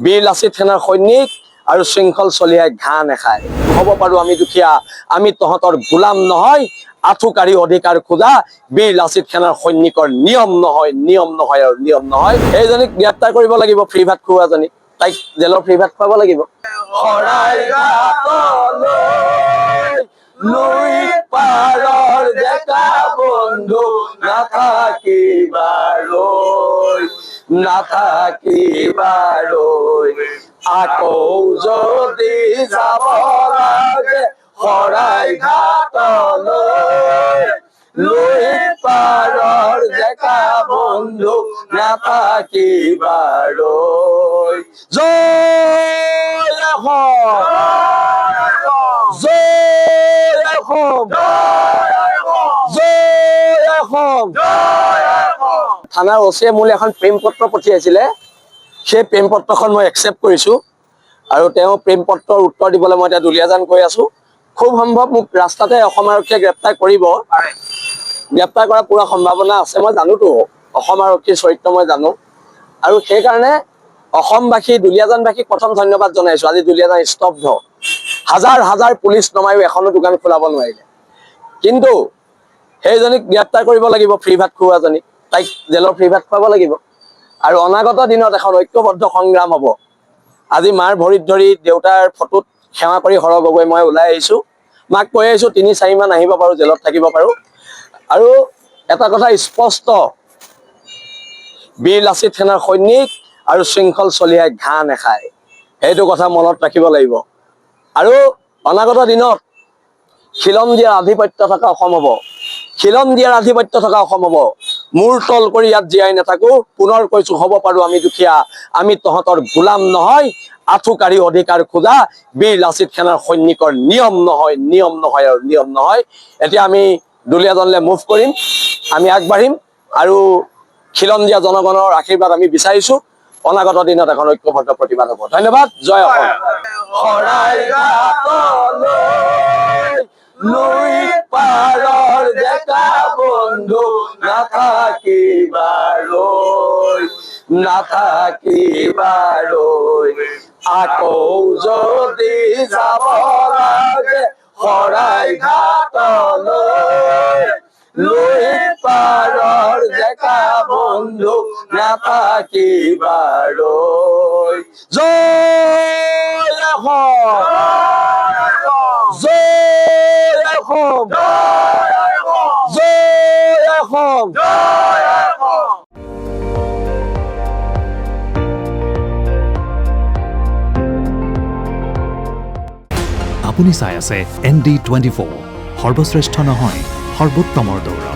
বীৰ লাচিত সেনাৰ সৈনিক আৰু শৃংখল চলিয়াই ঘাঁহ নাখায়। হ'ব পাৰোঁ আমি দুখীয়া, আমি তহঁতৰ গোলাম নহয়, আঁঠু কাঢ়ি অধিকাৰ খোজা বীৰ লাচিত সেনাৰ সৈনিকৰ নিয়ম নহয়, নিয়ম নহয় আৰু নিয়ম নহয়। সেইজনীক গ্ৰেপ্তাৰ কৰিব লাগিব, ফ্ৰী ভাত খোৱাজনীক, তাইক জেলৰ ফ্ৰী ভাত খুৱাব লাগিব। শৰাইঘাটলৈ লুইত পাৰৰ ডেকা বন্ধু নাথাকিবাৰৈ, নাথাকিবাৰৈ, আকৌ যদি যাব লাগে শৰাইঘাটলৈ লুইত পাৰৰ ডেকা বন্ধু নাথাকিবাৰৈ। জয় অসম, জয় অসম, জয় অসম। থানাৰ ওচিয়ে মোলৈ এখন প্ৰেম পত্ৰ পঠিয়াইছিলে, সেই প্ৰেম পত্ৰখন মই একচেপ্ট কৰিছোঁ আৰু তেওঁ প্ৰেম পত্ৰৰ উত্তৰ দিবলৈ মই এতিয়া দুলীয়াজান গৈ আছোঁ। খুব সম্ভৱ মোক ৰাস্তাতে অসম আৰক্ষীয়ে গ্ৰেপ্তাৰ কৰিব, গ্ৰেপ্তাৰ কৰাৰ পুৰা সম্ভাৱনা আছে। মই জানোতো অসম আৰক্ষীৰ চৰিত্ৰ মই জানো, আৰু সেইকাৰণে অসমবাসী, দুলীয়াজানবাসীক প্ৰথম ধন্যবাদ জনাইছোঁ। আজি দুলীয়াজান স্তব্ধ, হাজাৰ হাজাৰ পুলিচ নমায়ো এখনো দোকান খোলাব নোৱাৰিলে। কিন্তু সেইজনীক গ্ৰেপ্তাৰ কৰিব লাগিব, ফ্ৰী ভাত খোৱাজনীক, তাইক জেলৰ ফ্ৰী ভাত খুৱাব লাগিব। আৰু অনাগত দিনত এখন ঐক্যবদ্ধ সংগ্ৰাম হ'ব। আজি মাৰ ভৰিত ধৰি দেউতাৰ ফটোত সেৱা কৰি সৰহ গগৈ মই ওলাই আহিছোঁ। মাক কৈ আহিছোঁ ৩-৪ মান আহিব পাৰোঁ, জেলত থাকিব পাৰোঁ। আৰু এটা কথা স্পষ্ট, বীৰ লাচিত সেনাৰ সৈনিক আৰু শৃংখল চলিয়াই ঘাঁহ নাখায়, সেইটো কথা মনত ৰাখিব লাগিব। আৰু অনাগত দিনত খিলন দিয়াৰ আধিপত্য থকা অসম হ'ব, খিলন দিয়াৰ আধিপত্য থকা অসম হ'ব। মূৰ তল কৰি ইয়াত জীয়াই নাথাকো, পুনৰ কৈছোঁ, হ'ব পাৰোঁ আমি দুখীয়া, আমি তহঁতৰ গোলাম নহয়, আঁঠু কাঢ়ি অধিকাৰ খোজা বীৰ লাচিত সেনাৰ সৈনিকৰ নিয়ম নহয়, নিয়ম নহয় আৰু নিয়ম নহয়। এতিয়া আমি দুলীয়াজানলৈ মুভ কৰিম, আমি আগবাঢ়িম আৰু খিলন দিয়া জনগণৰ আশীৰ্বাদ আমি বিচাৰিছোঁ। অনাগত দিনত এখন ঐক্যবদ্ধ প্ৰতিবাদ হ'ব। ধন্যবাদ, জয় অসম। শৰাইঘাটলৈ লুইত পাৰৰ ডেকা বন্ধু নাথাকিবাৰৈ, নাথাকিবাৰৈ, আকৌ যদি যাব লাগে শৰাইঘাটলৈ লুইত পাৰৰ ডেকা বন্ধু নাথাকিবাৰৈ। জয় অসম, জয় অসম, জয় অসম। আপুনি চাই আছে ND24, সৰ্বশ্ৰেষ্ঠ নহয়, সৰ্বোত্তমৰ দৌৰ।